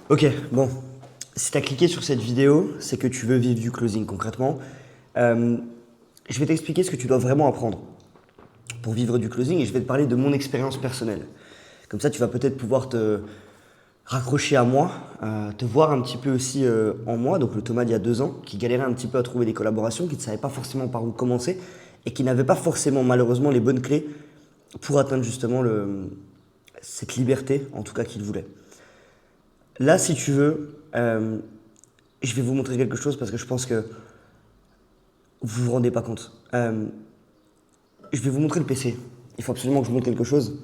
Ok, bon. Si tu as cliqué sur cette vidéo, c'est que tu veux vivre du closing concrètement. Euh, je vais t'expliquer ce que tu dois vraiment apprendre pour vivre du closing et je vais te parler de mon expérience personnelle. Comme ça, tu vas peut-être pouvoir te raccrocher à moi, te voir un petit peu aussi en moi, donc le Thomas d'il y a 2 ans, qui galérait un petit peu à trouver des collaborations, qui ne savait pas forcément par où commencer et qui n'avait pas forcément malheureusement les bonnes clés pour atteindre justement cette liberté, en tout cas qu'il voulait. Là, si tu veux, je vais vous montrer quelque chose parce que je pense que vous vous rendez pas compte. Je vais vous montrer le PC. Il faut absolument que je vous montre quelque chose.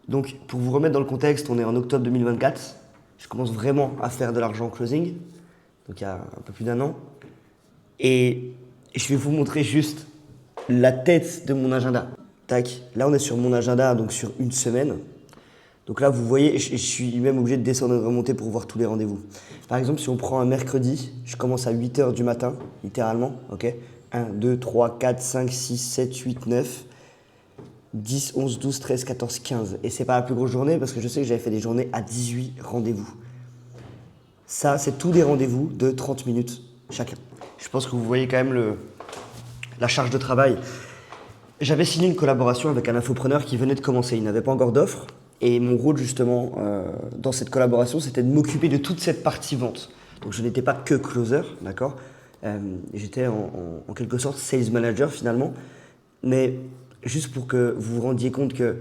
Donc, pour vous remettre dans le contexte, on est en octobre 2024. Je commence vraiment à faire de l'argent en closing. Donc, il y a un peu plus d'1 an. Et je vais vous montrer juste la tête de mon agenda. Tac. Là, on est sur mon agenda, donc sur une semaine. Donc là, vous voyez, je suis même obligé de descendre et de remonter pour voir tous les rendez-vous. Par exemple, si on prend un mercredi, je commence à 8 heures du matin, littéralement, ok 1, 2, 3, 4, 5, 6, 7, 8, 9, 10, 11, 12, 13, 14, 15. Et c'est pas la plus grosse journée parce que je sais que j'avais fait des journées à 18 rendez-vous. Ça, c'est tous des rendez-vous de 30 minutes chacun. Je pense que vous voyez quand même la charge de travail. J'avais signé une collaboration avec un infopreneur qui venait de commencer. Il n'avait pas encore d'offre. Et mon rôle, justement, dans cette collaboration, c'était de m'occuper de toute cette partie vente. Donc, je n'étais pas que closer, d'accord. J'étais en quelque sorte sales manager, finalement. Mais juste pour que vous vous rendiez compte que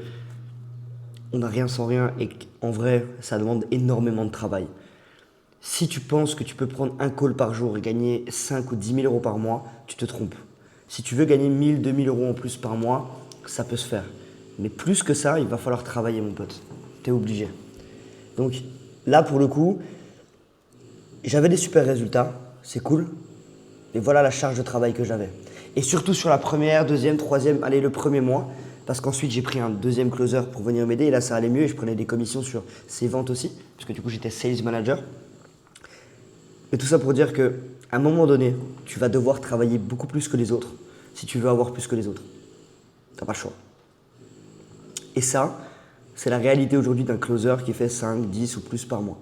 on n'a rien sans rien et qu'en vrai, ça demande énormément de travail. Si tu penses que tu peux prendre un call par jour et gagner 5 ou 10 000 euros par mois, tu te trompes. Si tu veux gagner 1 000, 2 000 euros en plus par mois, ça peut se faire. Mais plus que ça, il va falloir travailler, mon pote. T'es obligé. Donc là, pour le coup, j'avais des super résultats, c'est cool. Mais voilà la charge de travail que j'avais. Et surtout sur la première, deuxième, troisième, allez, le premier mois. Parce qu'ensuite, j'ai pris un deuxième closer pour venir m'aider. Et là, ça allait mieux et je prenais des commissions sur ses ventes aussi. Parce que du coup, j'étais sales manager. Mais tout ça pour dire qu'à un moment donné, tu vas devoir travailler beaucoup plus que les autres si tu veux avoir plus que les autres. T'as pas le choix. Et ça, c'est la réalité aujourd'hui d'un closer qui fait 5, 10 ou plus par mois.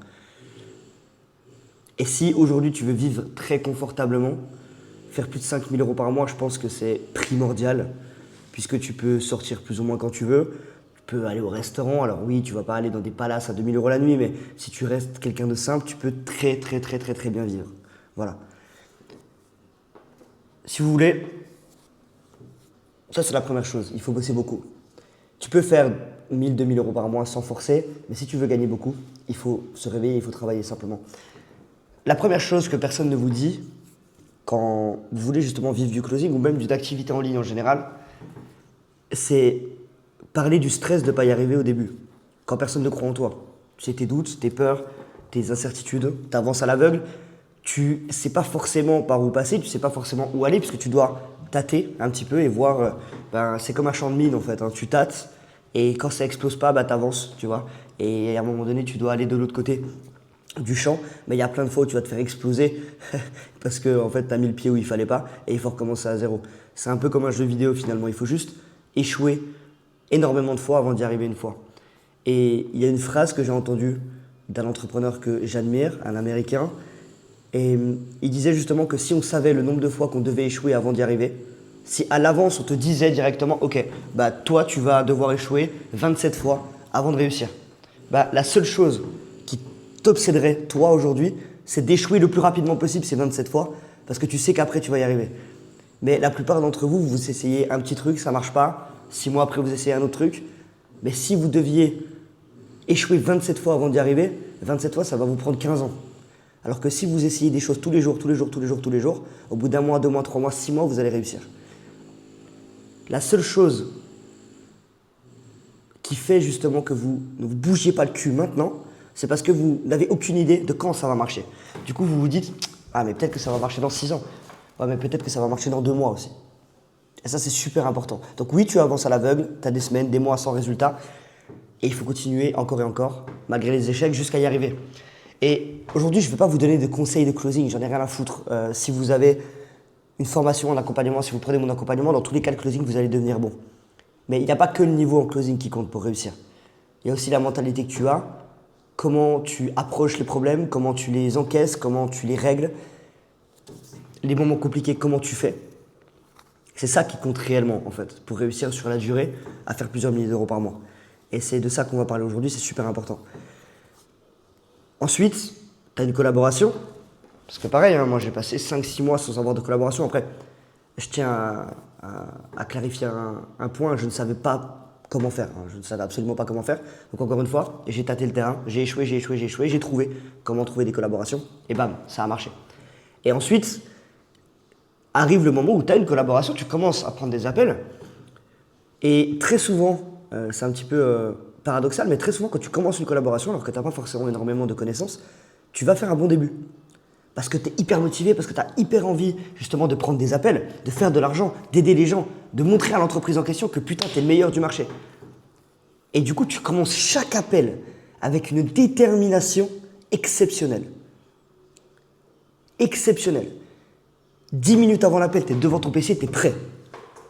Et si aujourd'hui tu veux vivre très confortablement, faire plus de 5 000 euros par mois, je pense que c'est primordial, puisque tu peux sortir plus ou moins quand tu veux. Tu peux aller au restaurant. Alors oui, tu vas pas aller dans des palaces à 2 000 euros la nuit, mais si tu restes quelqu'un de simple, tu peux très très très très très bien vivre. Voilà. Si vous voulez, ça c'est la première chose, il faut bosser beaucoup. Tu peux faire 1 000, 2 000 euros par mois sans forcer, mais si tu veux gagner beaucoup, il faut se réveiller, il faut travailler simplement. La première chose que personne ne vous dit, quand vous voulez justement vivre du closing ou même d'une activité en ligne en général, c'est parler du stress de ne pas y arriver au début, quand personne ne croit en toi. Tu sais tes doutes, tes peurs, tes incertitudes, tu avances à l'aveugle, tu ne sais pas forcément par où passer, tu ne sais pas forcément où aller, puisque tu dois tâter un petit peu et voir, c'est comme un champ de mine en fait, hein. Tu tâtes et quand ça explose pas, tu avances, tu vois. Et à un moment donné, tu dois aller de l'autre côté du champ, mais il y a plein de fois où tu vas te faire exploser parce que en fait, tu as mis le pied où il fallait pas et il faut recommencer à zéro. C'est un peu comme un jeu vidéo finalement, il faut juste échouer énormément de fois avant d'y arriver une fois. Et il y a une phrase que j'ai entendue d'un entrepreneur que j'admire, un Américain, et il disait justement que si on savait le nombre de fois qu'on devait échouer avant d'y arriver, si à l'avance on te disait directement, ok, bah toi tu vas devoir échouer 27 fois avant de réussir. Bah la seule chose qui t'obséderait toi aujourd'hui, c'est d'échouer le plus rapidement possible ces 27 fois, parce que tu sais qu'après tu vas y arriver. Mais la plupart d'entre vous, vous essayez un petit truc, ça marche pas, 6 mois après vous essayez un autre truc, mais si vous deviez échouer 27 fois avant d'y arriver, 27 fois ça va vous prendre 15 ans. Alors que si vous essayez des choses tous les jours, tous les jours, tous les jours, tous les jours, au bout d'1 mois, 2 mois, 3 mois, 6 mois, vous allez réussir. La seule chose qui fait justement que vous ne vous bougiez pas le cul maintenant, c'est parce que vous n'avez aucune idée de quand ça va marcher. Du coup, vous vous dites, ah mais peut-être que ça va marcher dans 6 ans. Ouais, mais peut-être que ça va marcher dans 2 mois aussi. Et ça, c'est super important. Donc oui, tu avances à l'aveugle, tu as des semaines, des mois sans résultat, et il faut continuer encore et encore, malgré les échecs, jusqu'à y arriver. Et aujourd'hui, je ne vais pas vous donner de conseils de closing, j'en ai rien à foutre. Si vous avez une formation en accompagnement, si vous prenez mon accompagnement, dans tous les cas, le closing, vous allez devenir bon. Mais il n'y a pas que le niveau en closing qui compte pour réussir. Il y a aussi la mentalité que tu as comment tu approches les problèmes, comment tu les encaisses, comment tu les règles, les moments compliqués, comment tu fais. C'est ça qui compte réellement, en fait, pour réussir sur la durée à faire plusieurs milliers d'euros par mois. Et c'est de ça qu'on va parler aujourd'hui, c'est super important. Ensuite, tu as une collaboration. Parce que pareil, hein, moi j'ai passé 5-6 mois sans avoir de collaboration. Après, je tiens à clarifier un point, je ne savais pas comment faire. Hein. Je ne savais absolument pas comment faire. Donc encore une fois, j'ai tâté le terrain, j'ai échoué, j'ai trouvé comment trouver des collaborations. Et bam, ça a marché. Et ensuite, arrive le moment où tu as une collaboration, tu commences à prendre des appels. Et très souvent, c'est un petit peu paradoxal, mais très souvent quand tu commences une collaboration, alors que tu n'as pas forcément énormément de connaissances, tu vas faire un bon début. Parce que tu es hyper motivé, parce que tu as hyper envie justement de prendre des appels, de faire de l'argent, d'aider les gens, de montrer à l'entreprise en question que putain, tu es le meilleur du marché. Et du coup, tu commences chaque appel avec une détermination exceptionnelle. Exceptionnelle. 10 minutes avant l'appel, tu es devant ton PC, tu es prêt.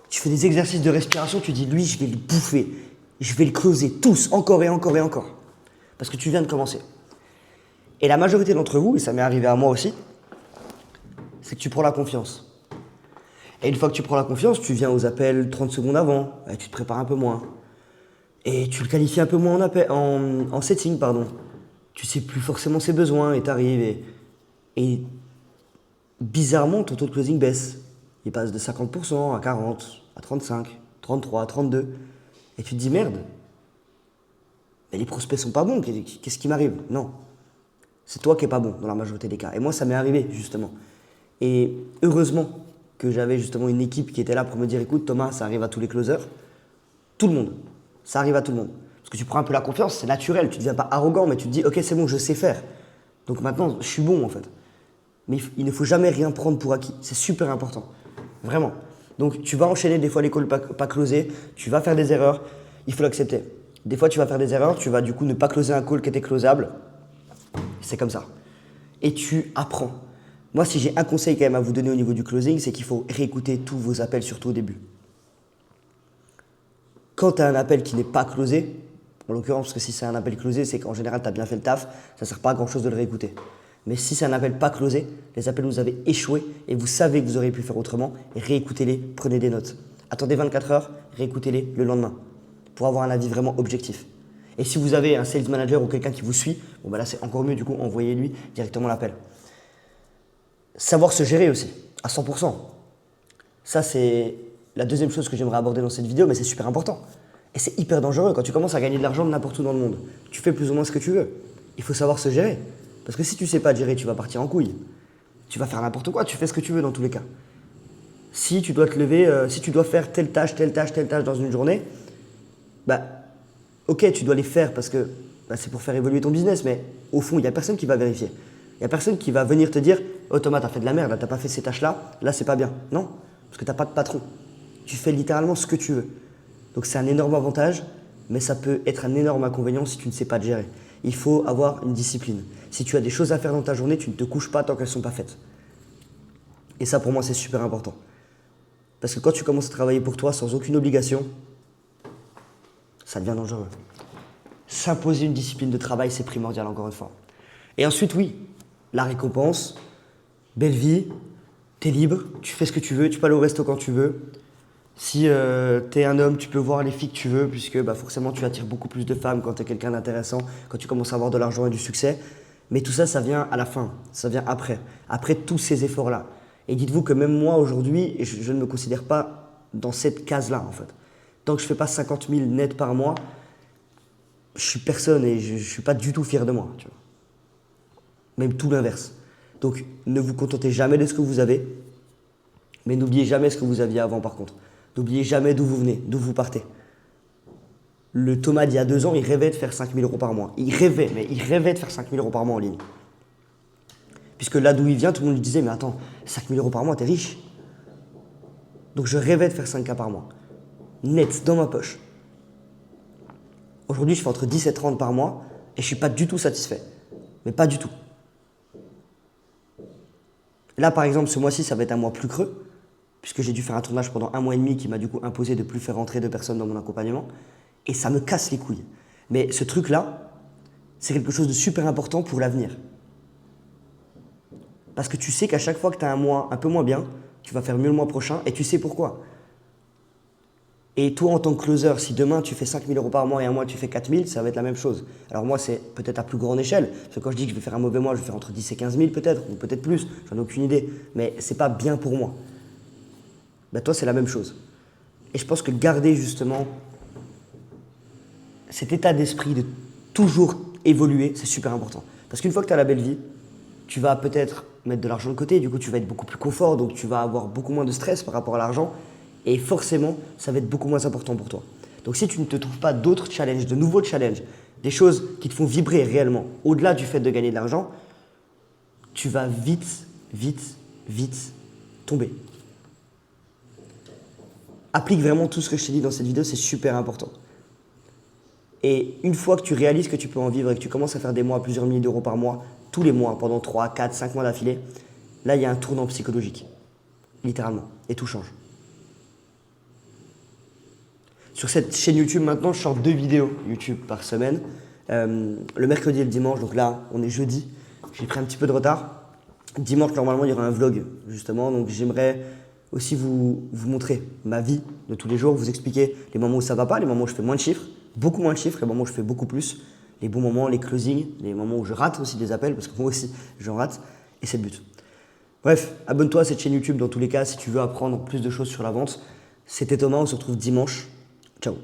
Tu fais des exercices de respiration, tu dis lui, je vais le bouffer. Je vais le closer tous, encore et encore et encore. Parce que tu viens de commencer. Et la majorité d'entre vous, et ça m'est arrivé à moi aussi, c'est que tu prends la confiance. Et une fois que tu prends la confiance, tu viens aux appels 30 secondes avant, et tu te prépares un peu moins. Et tu le qualifies un peu moins en setting, pardon. Tu sais plus forcément ses besoins, et t'arrives, et bizarrement, ton taux de closing baisse. Il passe de 50% à 40, à 35, 33, 32. Et tu te dis merde, mais les prospects sont pas bons, qu'est-ce qui m'arrive? Non. C'est toi qui n'es pas bon dans la majorité des cas. Et moi, ça m'est arrivé, justement. Et heureusement que j'avais justement une équipe qui était là pour me dire, écoute Thomas, ça arrive à tous les closers. Tout le monde. Ça arrive à tout le monde. Parce que tu prends un peu la confiance, c'est naturel. Tu ne deviens pas arrogant, mais tu te dis, ok, c'est bon, je sais faire. Donc maintenant, je suis bon, en fait. Mais il ne faut jamais rien prendre pour acquis. C'est super important. Vraiment. Donc tu vas enchaîner des fois les calls pas closés. Tu vas faire des erreurs. Il faut l'accepter. Des fois, tu vas faire des erreurs. Tu vas du coup ne pas closer un call qui était closable. C'est comme ça. Et tu apprends. Moi, si j'ai un conseil quand même à vous donner au niveau du closing, c'est qu'il faut réécouter tous vos appels, surtout au début. Quand tu as un appel qui n'est pas closé, en l'occurrence, parce que si c'est un appel closé, c'est qu'en général, tu as bien fait le taf, ça ne sert pas à grand chose de le réécouter. Mais si c'est un appel pas closé, les appels où vous avez échoué et vous savez que vous auriez pu faire autrement, réécoutez-les, prenez des notes. Attendez 24 heures, réécoutez-les le lendemain pour avoir un avis vraiment objectif. Et si vous avez un sales manager ou quelqu'un qui vous suit, bon bah là c'est encore mieux, du coup envoyez-lui directement l'appel. Savoir se gérer aussi, à 100%. Ça c'est la deuxième chose que j'aimerais aborder dans cette vidéo, mais c'est super important. Et c'est hyper dangereux quand tu commences à gagner de l'argent de n'importe où dans le monde. Tu fais plus ou moins ce que tu veux. Il faut savoir se gérer. Parce que si tu ne sais pas te gérer, tu vas partir en couille. Tu vas faire n'importe quoi, tu fais ce que tu veux dans tous les cas. Si tu dois te lever, si tu dois faire telle tâche dans une journée, bah ok, tu dois les faire parce que c'est pour faire évoluer ton business, mais au fond, il n'y a personne qui va vérifier. Il n'y a personne qui va venir te dire « Oh Thomas, t'as fait de la merde, t'as pas fait ces tâches-là, là c'est pas bien. » Non, parce que t'as pas de patron. Tu fais littéralement ce que tu veux. Donc c'est un énorme avantage, mais ça peut être un énorme inconvénient si tu ne sais pas te gérer. Il faut avoir une discipline. Si tu as des choses à faire dans ta journée, tu ne te couches pas tant qu'elles ne sont pas faites. Et ça, pour moi, c'est super important. Parce que quand tu commences à travailler pour toi sans aucune obligation, ça devient dangereux. S'imposer une discipline de travail, c'est primordial, encore une fois. Et ensuite, oui, la récompense, belle vie, t'es libre, tu fais ce que tu veux, tu peux aller au resto quand tu veux. Si t'es un homme, tu peux voir les filles que tu veux, puisque forcément, tu attires beaucoup plus de femmes quand t'es quelqu'un d'intéressant, quand tu commences à avoir de l'argent et du succès. Mais tout ça, ça vient à la fin, ça vient après tous ces efforts-là. Et dites-vous que même moi, aujourd'hui, je ne me considère pas dans cette case-là, en fait. Tant que je ne fais pas 50 000 nets par mois, je suis personne et je ne suis pas du tout fier de moi. Tu vois. Même tout l'inverse. Donc, ne vous contentez jamais de ce que vous avez, mais n'oubliez jamais ce que vous aviez avant, par contre. N'oubliez jamais d'où vous venez, d'où vous partez. Le Thomas d'il y a 2 ans, il rêvait de faire 5 000 euros par mois. Il rêvait de faire 5 000 euros par mois en ligne. Puisque là d'où il vient, tout le monde lui disait « Mais attends, 5 000 euros par mois, t'es riche !» Donc je rêvais de faire 5K par mois. Net, dans ma poche. Aujourd'hui, je fais entre 10 et 30 par mois et je ne suis pas du tout satisfait. Mais pas du tout. Là, par exemple, ce mois-ci, ça va être un mois plus creux, puisque j'ai dû faire un tournage pendant 1 mois et demi qui m'a du coup imposé de ne plus faire rentrer de personnes dans mon accompagnement. Et ça me casse les couilles. Mais ce truc-là, c'est quelque chose de super important pour l'avenir. Parce que tu sais qu'à chaque fois que tu as un mois un peu moins bien, tu vas faire mieux le mois prochain et tu sais pourquoi. Et toi, en tant que closer, si demain tu fais 5 000 € par mois et un mois tu fais 4 000, ça va être la même chose. Alors moi, c'est peut-être à plus grande échelle. Parce que quand je dis que je vais faire un mauvais mois, je vais faire entre 10 et 15 000 peut-être, ou peut-être plus, j'en ai aucune idée. Mais c'est pas bien pour moi. Ben, toi, c'est la même chose. Et je pense que garder justement cet état d'esprit de toujours évoluer, c'est super important. Parce qu'une fois que tu as la belle vie, tu vas peut-être mettre de l'argent de côté, du coup tu vas être beaucoup plus confort, donc tu vas avoir beaucoup moins de stress par rapport à l'argent, et forcément, ça va être beaucoup moins important pour toi. Donc si tu ne te trouves pas d'autres challenges, de nouveaux challenges, des choses qui te font vibrer réellement, au-delà du fait de gagner de l'argent, tu vas vite, vite, vite tomber. Applique vraiment tout ce que je t'ai dit dans cette vidéo, c'est super important. Et une fois que tu réalises que tu peux en vivre et que tu commences à faire des mois à plusieurs milliers d'euros par mois, tous les mois, pendant 3, 4, 5 mois d'affilée, là, il y a un tournant psychologique. Littéralement. Et tout change. Sur cette chaîne YouTube, maintenant, je sors 2 vidéos YouTube par semaine. Le mercredi et le dimanche, donc là, on est jeudi. J'ai pris un petit peu de retard. Dimanche, normalement, il y aura un vlog, justement. Donc, j'aimerais aussi vous montrer ma vie de tous les jours, vous expliquer les moments où ça ne va pas, les moments où je fais moins de chiffres, beaucoup moins de chiffres, les moments où je fais beaucoup plus, les bons moments, les closings, les moments où je rate aussi des appels, parce que moi aussi, j'en rate, et c'est le but. Bref, abonne-toi à cette chaîne YouTube dans tous les cas si tu veux apprendre plus de choses sur la vente. C'était Thomas, on se retrouve dimanche. Ciao.